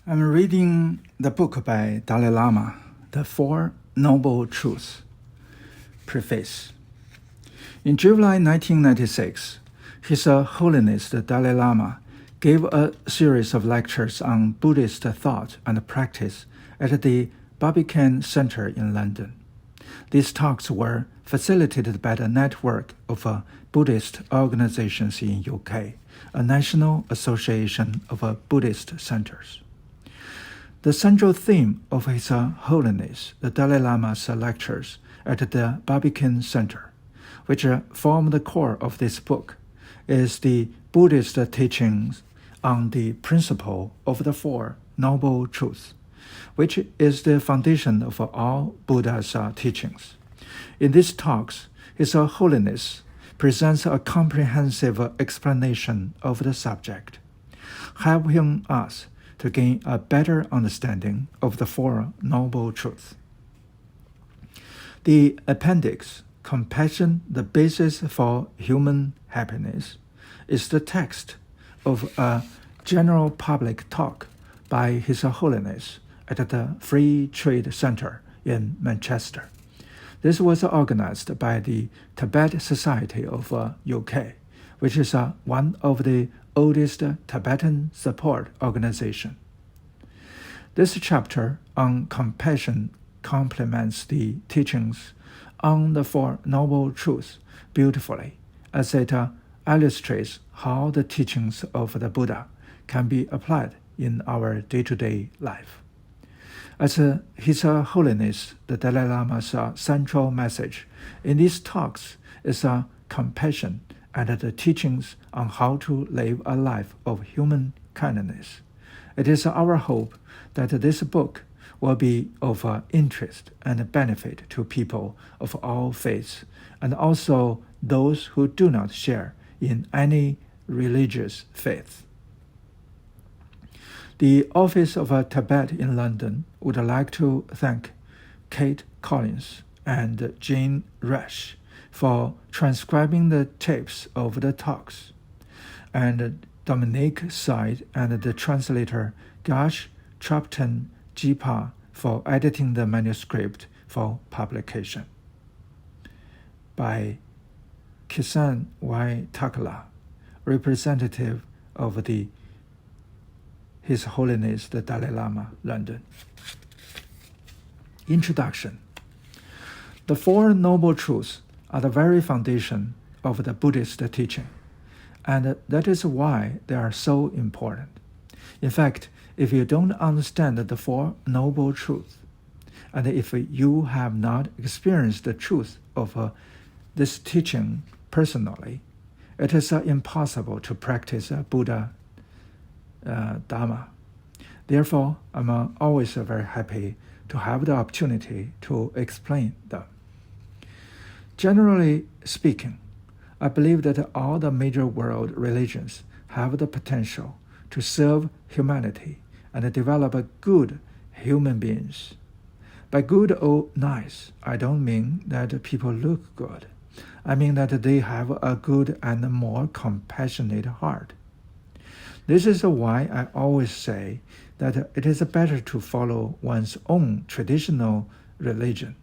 I'm reading the book by Dalai Lama, The Four Noble Truths. Preface. In July 1996, His Holiness the Dalai Lama gave a series of lectures on Buddhist thought and practice at the Barbican Center in London. These talks were facilitated by the network of Buddhist organizations in UK, a national association of Buddhist centers. The central theme of His Holiness the Dalai Lama's lectures at the Barbican Center, which form the core of this book, is the Buddhist teachings on the principle of the Four Noble Truths, which is the foundation of all Buddha's teachings. In these talks, His Holiness presents a comprehensive explanation of the subject, helping us to gain a better understanding of the Four Noble Truths. The appendix, Compassion, the Basis for Human Happiness, is the text of a general public talk by His Holiness at the Free Trade Center in Manchester. This was organized by the Tibet Society of UK, which is one of the oldest Tibetan support organization. This chapter on compassion complements the teachings on the Four Noble Truths beautifully, as it illustrates how the teachings of the Buddha can be applied in our day-to-day life. As His Holiness the Dalai Lama's central message in these talks is compassion and the teachings on how to live a life of human kindness. It is our hope that this book will be of interest and benefit to people of all faiths, and also those who do not share in any religious faith. The Office of Tibet in London would like to thank Kate Collins and Jane Rush for transcribing the tapes of the talks, and Dominique Side and the translator Gash Trapton Jipa for editing the manuscript for publication. By Kisan Y. Takla, representative of the His Holiness the Dalai Lama, London. Introduction. The Four Noble Truths are the very foundation of the Buddhist teaching, and that is why they are so important. In fact, if you don't understand the Four Noble Truths, and if you have not experienced the truth of this teaching personally, it is impossible to practice Buddha Dharma. Therefore, I'm always very happy to have the opportunity to explain them. Generally speaking, I believe that all the major world religions have the potential to serve humanity and develop good human beings. By good or nice, I don't mean that people look good. I mean that they have a good and more compassionate heart. This is why I always say that it is better to follow one's own traditional religion,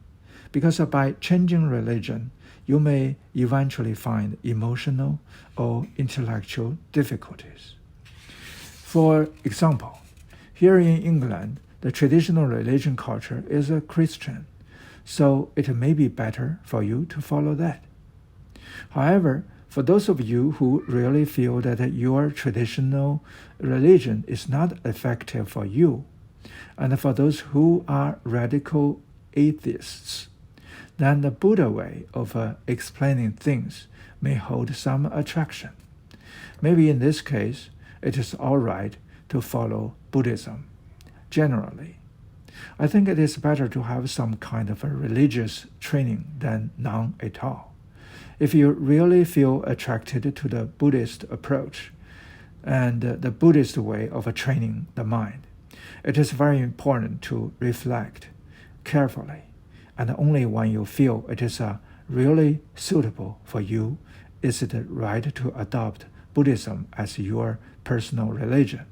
because by changing religion, you may eventually find emotional or intellectual difficulties. For example, here in England, the traditional religion culture is a Christian, so it may be better for you to follow that. However, for those of you who really feel that your traditional religion is not effective for you, and for those who are radical atheists, then the Buddha way of explaining things may hold some attraction. Maybe in this case, it is all right to follow Buddhism. Generally, I think it is better to have some kind of a religious training than none at all. If you really feel attracted to the Buddhist approach and the Buddhist way of training the mind, it is very important to reflect carefully, and only when you feel it is really suitable for you is it right to adopt Buddhism as your personal religion.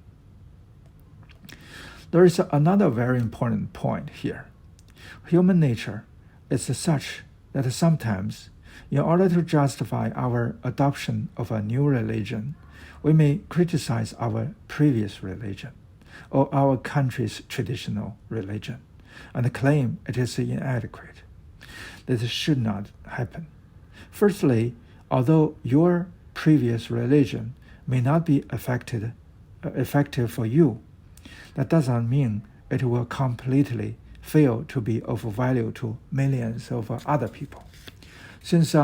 There is another very important point here. Human nature is such that sometimes, in order to justify our adoption of a new religion, we may criticize our previous religion or our country's traditional religion and claim it is inadequate. This should not happen. Firstly, although your previous religion may not be effective for you, that does not mean it will completely fail to be of value to millions of other people. Since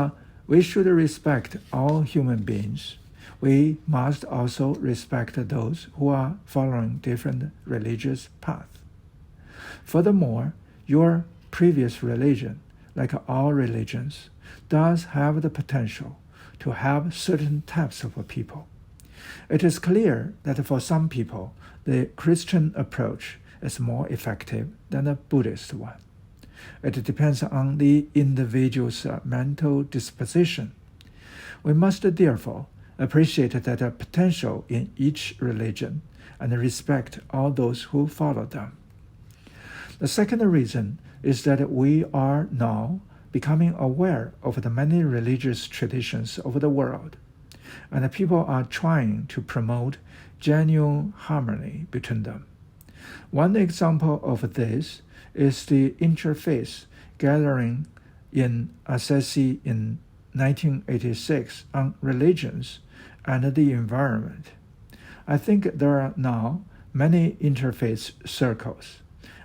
we should respect all human beings, we must also respect those who are following different religious paths. Furthermore, your previous religion, like all religions, does have the potential to have certain types of people. It is clear that for some people, the Christian approach is more effective than the Buddhist one. It depends on the individual's mental disposition. We must therefore appreciate the potential in each religion and respect all those who follow them. The second reason is that we are now becoming aware of the many religious traditions of the world, and people are trying to promote genuine harmony between them. One example of this is the interfaith gathering in Assisi in 1986 on religions and the environment. I think there are now many interfaith circles,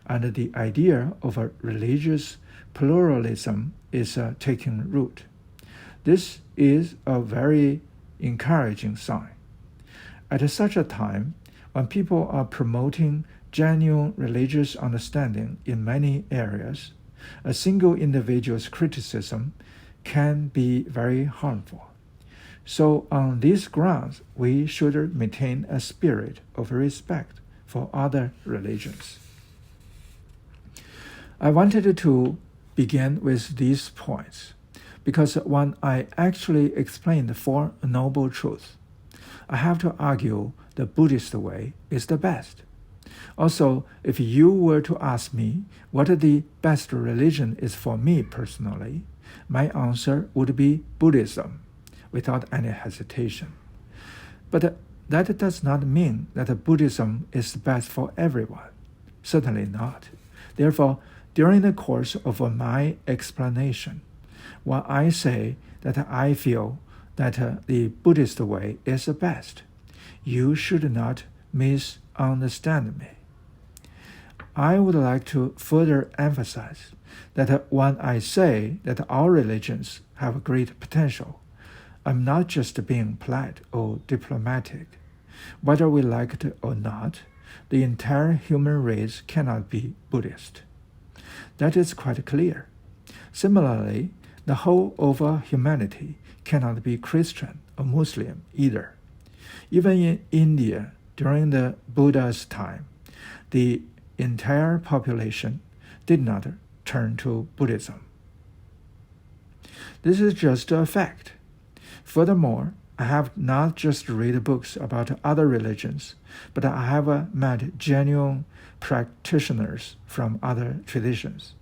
and the idea of a religious pluralism is taking root. This is a very encouraging sign. At such a time, when people are promoting genuine religious understanding in many areas, a single individual's criticism can be very harmful. So on these grounds, we should maintain a spirit of respect for other religions. I wanted to begin with these points because when I actually explain the Four Noble Truths, I have to argue the Buddhist way is the best. Also, if you were to ask me what the best religion is for me personally, my answer would be Buddhism, without any hesitation. But that does not mean that Buddhism is best for everyone. Certainly not. Therefore, during the course of my explanation, when I say that I feel that the Buddhist way is the best, you should not misunderstand me. I would like to further emphasize that when I say that all religions have great potential, I'm not just being polite or diplomatic. Whether we like it or not, the entire human race cannot be Buddhist. That is quite clear. Similarly, the whole of humanity cannot be Christian or Muslim either. Even in India, during the Buddha's time, the entire population did not turn to Buddhism. This is just a fact. Furthermore, I have not just read books about other religions, but I have met genuine practitioners from other traditions.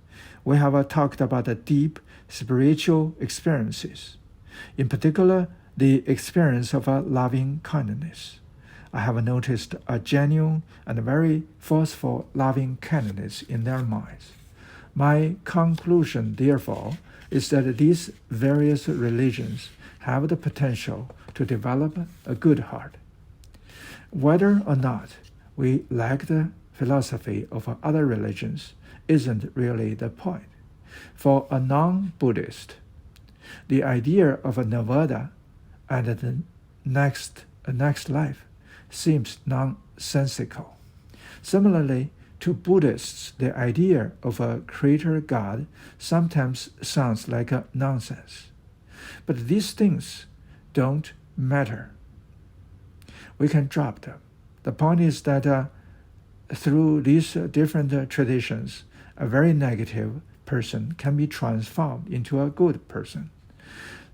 We have talked about the deep spiritual experiences, in particular, the experience of loving kindness. I have noticed a genuine and very forceful loving kindness in their minds. My conclusion, therefore, is that these various religions have the potential to develop a good heart. Whether or not we like the philosophy of other religions isn't really the point. For a non-Buddhist, the idea of a nirvana and the next life seems nonsensical. Similarly, to Buddhists, the idea of a creator God sometimes sounds like a nonsense. But these things don't matter. We can drop them. The point is that through these different traditions, a very negative person can be transformed into a good person.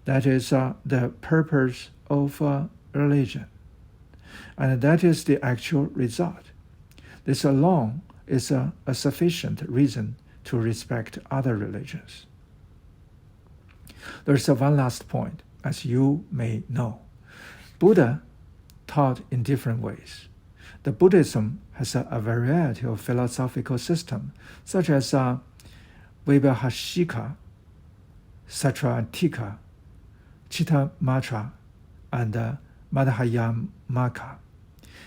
That is the purpose of religion. And that is the actual result. This alone is a sufficient reason to respect other religions. There's one last point, as you may know. Buddha taught in different ways. The Buddhism has a variety of philosophical systems, such as Vibhashika, Sattvatika, Chittamatra, and Madhyamaka.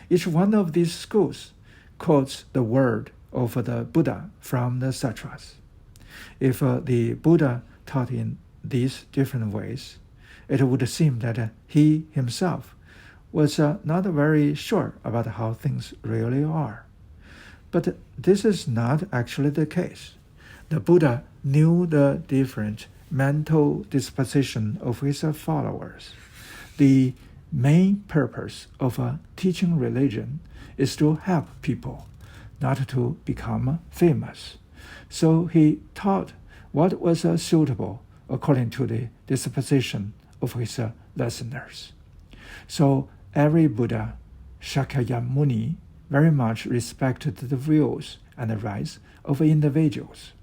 Each one of these schools quotes the word of the Buddha from the sutras. If the Buddha taught in these different ways, it would seem that he himself was not very sure about how things really are. But this is not actually the case. The Buddha knew the different mental disposition of his followers. The main purpose of teaching religion is to help people, not to become famous. So he taught what was suitable according to the disposition of his listeners. So every Buddha, Shakyamuni, very much respected the views and the rights of individuals.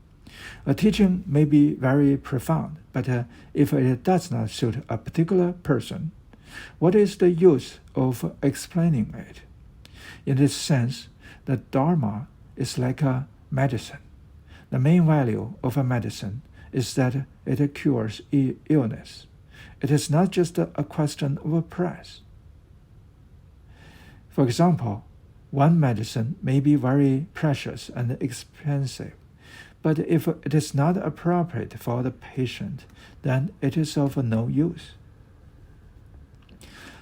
A teaching may be very profound, but if it does not suit a particular person, what is the use of explaining it? In this sense, the Dharma is like a medicine. The main value of a medicine is that it cures illness. It is not just a question of a price. For example, one medicine may be very precious and expensive, but if it is not appropriate for the patient, then it is of no use.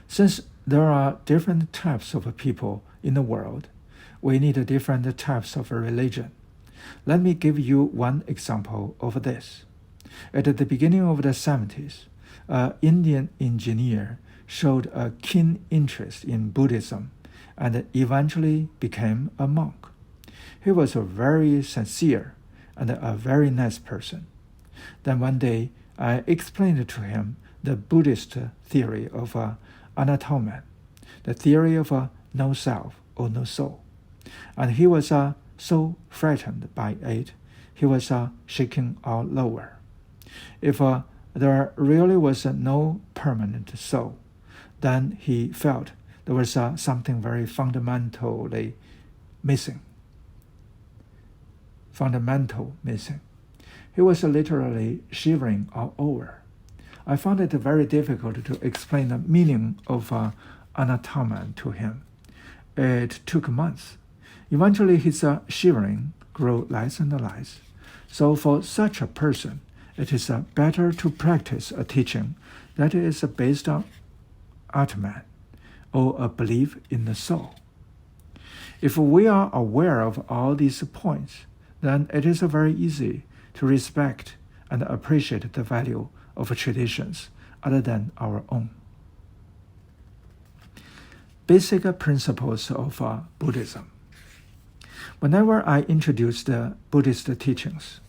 Since there are different types of people in the world, we need different types of religion. Let me give you one example of this. At the beginning of the 70s, an Indian engineer showed a keen interest in Buddhism and eventually became a monk. He was very sincere and a very nice person. Then one day, I explained to him the Buddhist theory of anatomia, the theory of no self or no soul. And he was so frightened by it, he was shaking all over. If there really was no permanent soul, then he felt there was something very fundamentally missing. He was literally shivering all over. I found it very difficult to explain the meaning of anatomia to him. It took months. Eventually his shivering grew less and less. So for such a person, it is better to practice a teaching that is based on Atman, or a belief in the soul. If we are aware of all these points, then it is very easy to respect and appreciate the value of traditions other than our own. Basic principles of Buddhism. Whenever I introduce the Buddhist teachings,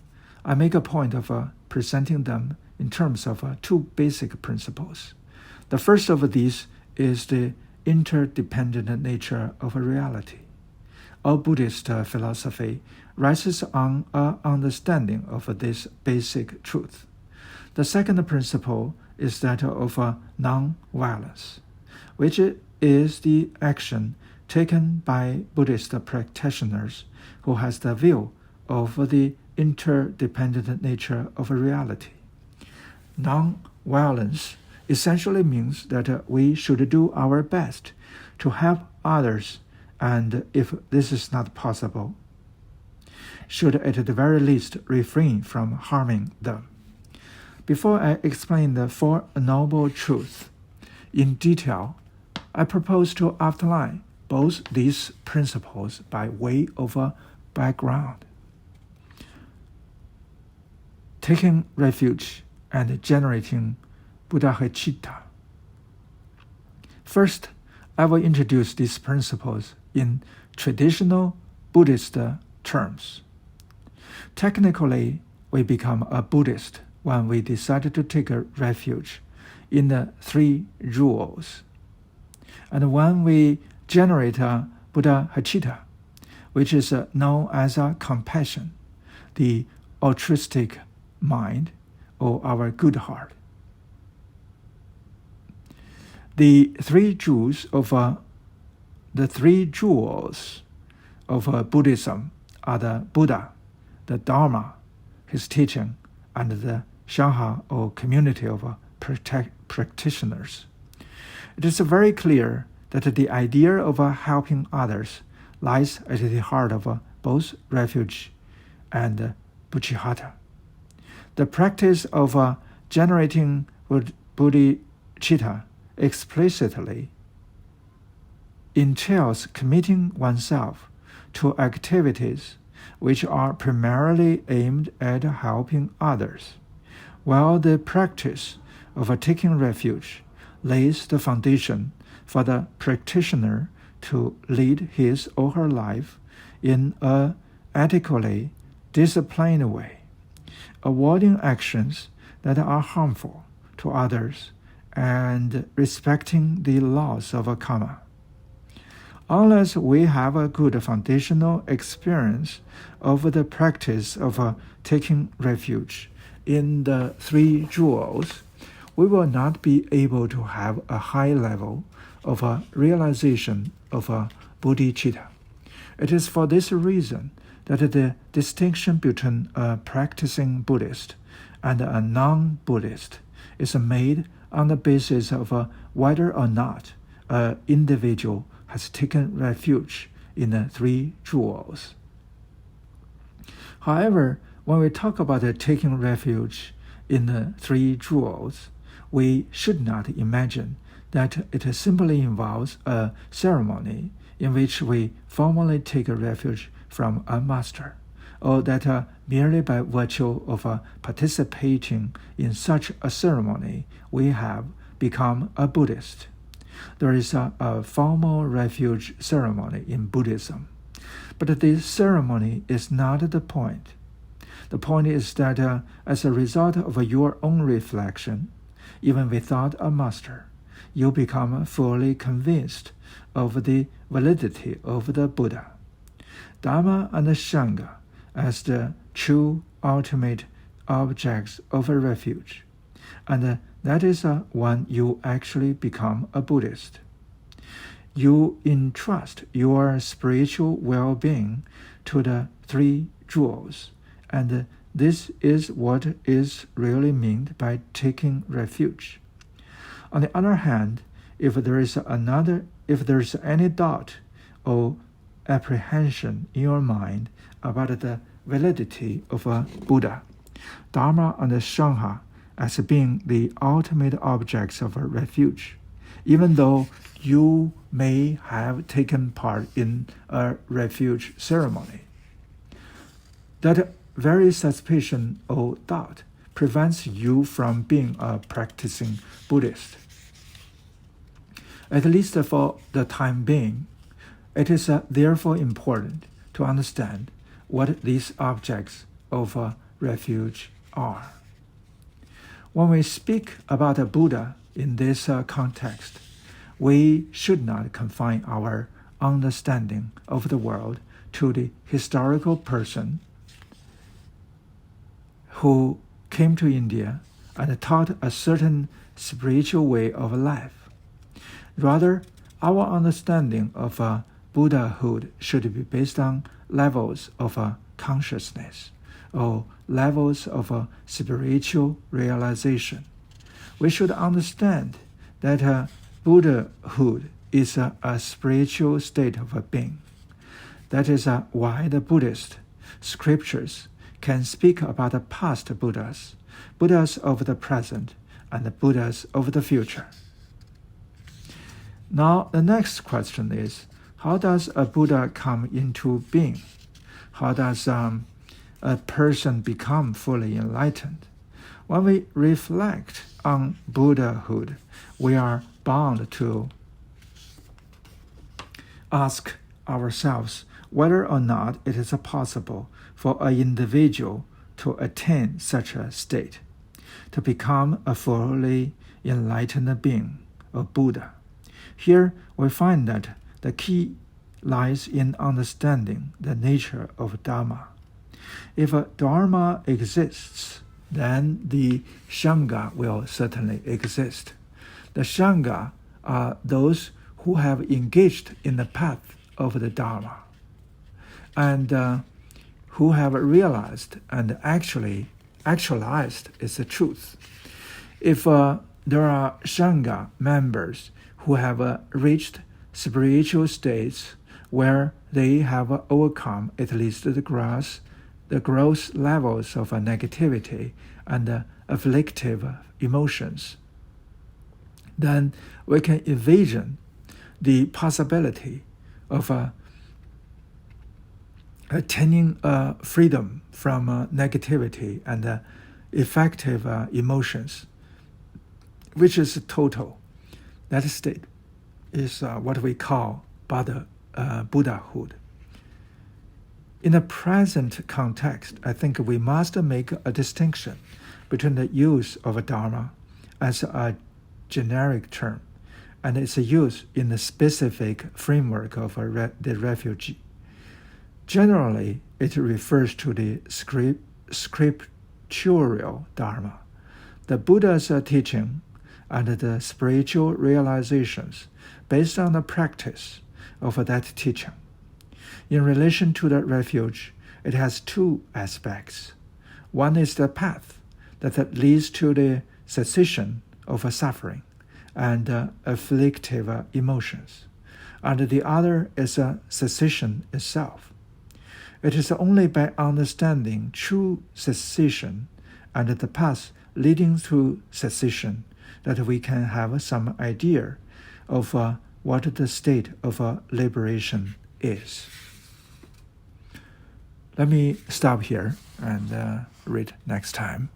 I make a point of presenting them in terms of two basic principles. The first of these is the interdependent nature of reality. All Buddhist philosophy rests on an understanding of this basic truth. The second principle is that of non-violence, which is the action taken by Buddhist practitioners who has the view of the interdependent nature of reality. Non-violence essentially means that we should do our best to help others, and if this is not possible, should at the very least refrain from harming them. Before I explain the Four Noble Truths in detail, I propose to outline both these principles by way of a background. Taking refuge and generating Buddhacita. First, I will introduce these principles in traditional Buddhist terms. Technically, we become a Buddhist when we decide to take a refuge in the three rules. And when we generate a Buddhacita, which is known as compassion, the altruistic mind, or our good heart. The three jewels of Buddhism are the Buddha, the Dharma, his teaching, and the Sangha, or community of practitioners. It is very clear that the idea of helping others lies at the heart of both refuge and bodhicitta. The practice of generating bodhicitta explicitly entails committing oneself to activities which are primarily aimed at helping others, while the practice of taking refuge lays the foundation for the practitioner to lead his or her life in an ethically disciplined way, avoiding actions that are harmful to others and respecting the laws of karma. Unless we have a good foundational experience of the practice of taking refuge in the three jewels, we will not be able to have a high level of realization of bodhicitta. It is for this reason that the distinction between a practicing Buddhist and a non-Buddhist is made on the basis of whether or not an individual has taken refuge in the three jewels. However, when we talk about taking refuge in the three jewels, we should not imagine that it simply involves a ceremony in which we formally take refuge from a master, or that merely by virtue of participating in such a ceremony we have become a Buddhist. There is a formal refuge ceremony in Buddhism, but this ceremony is not the point. The point is that as a result of your own reflection, even without a master, you become fully convinced of the validity of the Buddha, Dharma, and Sangha as the true ultimate objects of refuge, and that is when you actually become a Buddhist. You entrust your spiritual well-being to the three jewels, and this is what is really meant by taking refuge. On the other hand, if there is any doubt or apprehension in your mind about the validity of Buddha, Dharma, and Sangha as being the ultimate objects of refuge, even though you may have taken part in a refuge ceremony, that very suspicion or doubt prevents you from being a practicing Buddhist. At least for the time being, it is therefore important to understand what these objects of refuge are. When we speak about a Buddha in this context, we should not confine our understanding of the world to the historical person who came to India and taught a certain spiritual way of life. Rather, our understanding of Buddhahood should be based on levels of consciousness or levels of spiritual realization. We should understand that Buddhahood is a spiritual state of being. That is why the Buddhist scriptures can speak about the past Buddhas, Buddhas of the present, and the Buddhas of the future. Now, the next question is, how does a Buddha come into being? How does a person become fully enlightened? When we reflect on Buddhahood, we are bound to ask ourselves whether or not it is possible for an individual to attain such a state, to become a fully enlightened being, a Buddha. Here we find that the key lies in understanding the nature of Dharma. If a Dharma exists, then the Sangha will certainly exist. The Sangha are those who have engaged in the path of the Dharma and who have realized and actualized its truth. If there are Sangha members who have reached spiritual states where they have overcome at least the gross levels of negativity and afflictive emotions, then we can envision the possibility of attaining freedom from negativity and effective emotions, which is total. That state is what we call Buddhahood. In the present context, I think we must make a distinction between the use of Dharma as a generic term and its use in the specific framework of the refugee. Generally, it refers to the scriptural Dharma, the Buddha's teaching and the spiritual realizations based on the practice of that teaching. In relation to the refuge, it has two aspects. One is the path that leads to the cessation of suffering and afflictive emotions, and the other is cessation itself. It is only by understanding true cessation and the path leading to cessation that we can have some idea of what the state of liberation is. Let me stop here and read next time.